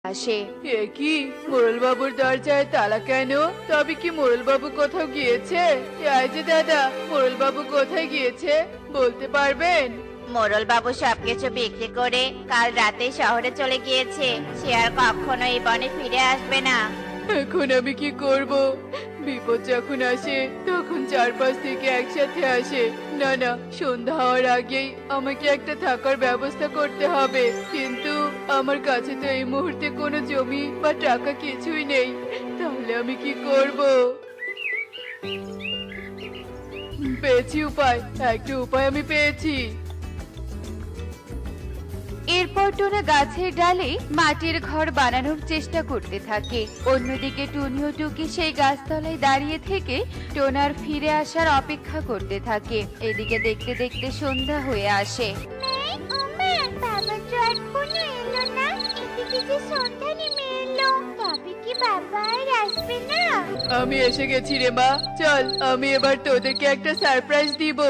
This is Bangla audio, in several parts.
আসে। এ কি, মোড়ল বাবুর দরজায় তালা কেন? তবে কি মোড়ল বাবু কোথাও গিয়েছে? এই যে দাদা, মোড়ল বাবু কোথায় গিয়েছে বলতে পারবেন? মোড়ল বাবু সবকিছু বিক্রি করে কাল রাতে শহরে চলে গিয়েছে। সে আর কখনো এই বনে ফিরে আসবে না। এখন আমি কি করব? বিপদ যখন আসে তখন চারপাশ থেকে একসাথে আসে। না না, সন্ধ্যা হওয়ার আগেই আমাকে একটা থাকার ব্যবস্থা করতে হবে। কিন্তু আমার কাছে তো এই মুহূর্তে কোনো জমি বা টাকা কিছুই নেই। তাহলে আমি কি করব? পেয়েছি উপায়, একটা উপায় আমি পেয়েছি। এরপর টোনা গাছের ডালে মাটির ঘর বানানোর চেষ্টা করতে থাকে। অন্যদিকে টুনি ও টুকি সেই গাছতলায় দাঁড়িয়ে থেকে টোনার ফিরে আসার অপেক্ষা করতে থাকে। এদিকে দেখতে দেখতে সন্ধ্যা হয়ে আসে। বাবা তো এখনো এলো না। এদিকে যে সন্ধ্যা নেমে এলো, তবে কি বাবা আর আসবে না? আমি এসে গেছি রে মা, চল আমি এবার তোদেরকে একটা সারপ্রাইজ দিব।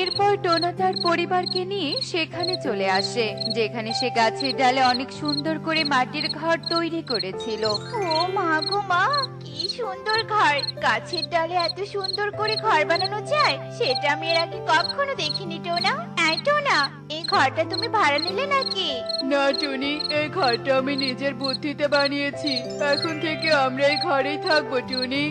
এরপর টোনা তার পরিবারকে নিয়ে সেখানে চলে আসে, যেখানে সে গাছের ডালে অনেক সুন্দর করে মাটির ঘর তৈরি করেছিল। ও মা গো মা, কি সুন্দর ঘর! গাছের ডালে এত সুন্দর করে ঘর বানানো যায়, সেটা আমি এর আগে কখনো দেখিনি। টোনা, এই টোনা, এই ঘরটা তুমি ভাড়া নিলে নাকি? না টুনি, এই ঘরটা আমি নিজের বুদ্ধিতে বানিয়েছি। এখন থেকে আমরা এই ঘরেই থাকবো টুনি।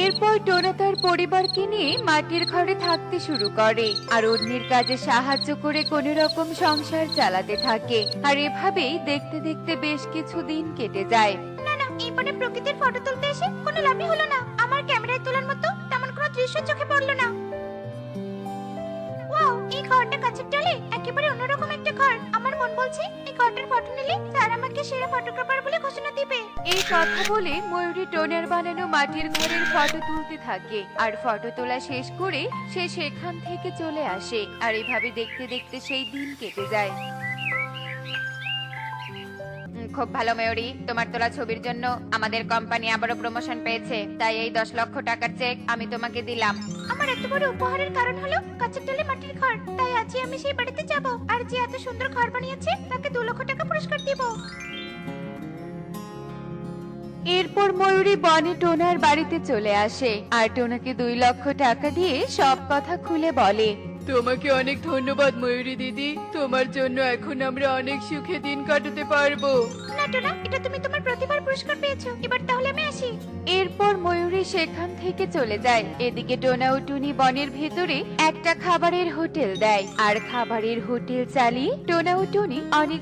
এরপর টোনা তার পরিবারকে নিয়ে মাটির ঘরে থাকতে শুরু করে আর অন্যের কাজে সাহায্য করে কোনো রকম সংসার চালাতে থাকে। আর এভাবেই দেখতে দেখতে বেশ কিছু দিন কেটে যায়। না না, এই বনে প্রকৃতির ফটো তুলতে এসে কোনো লাভই হলো না। আমার ক্যামেরায় তোলার মতো তেমন কোনো দৃশ্য চোখে পড়লো না। ওয়াও, এই ঘরটা গাছের ডালে একেবারে অন্যরকম একটা ঘর। আমার মন বলছে এই ঘরটার ফটো নিলে স্যার আমাকে সেরা ফটোগ্রাফার বলে ঘোষণা দিবে। এই কথা বলে ময়ূরী টোনার বানানো মাটির ঘরের ফটো তুলতে থাকে আর ফটো তোলা শেষ করে সে সেখান থেকে চলে আসে। আর এভাবে দেখতে দেখতে সেই দিন কেটে যায়। খুব ভালো ময়ূরী, তোমার তোলা ছবির জন্য আমাদের কোম্পানি আবারও প্রমোশন পেয়েছে, তাই এই 10 লক্ষ টাকার চেক আমি তোমাকে দিলাম। আমার এত বড় উপহারের কারণ হলো গাছের ডালে মাটির ঘর। তাই আজই আমি সেই বাড়িতে যাব, আর যে এত সুন্দর ঘর বানিয়েছে তাকে 2 লক্ষ টাকা পুরস্কার দিব। এরপর ময়ূরী বনে টোনার বাড়িতে চলে আসে আর টোনাকে 2 লক্ষ টাকা দিয়ে সব কথা খুলে বলে। তোমাকে অনেক ধন্যবাদ ময়ূরী দিদি, তোমার জন্য এখন আমরা অনেক সুখে দিন কাটাতে পারবো। না টোনা, এটা তুমি তোমার প্রতিভার পুরস্কার পেয়েছো। এবার তাহলে আমি আসি। এরপর ময়ূরী সেখান থেকে চলে যায়। এদিকে টোনা ও টুনি বনের ভেতরে একটা খাবারের হোটেল দেয় আর খাবারের হোটেল চালিয়ে টোনা ও টুনি অনেক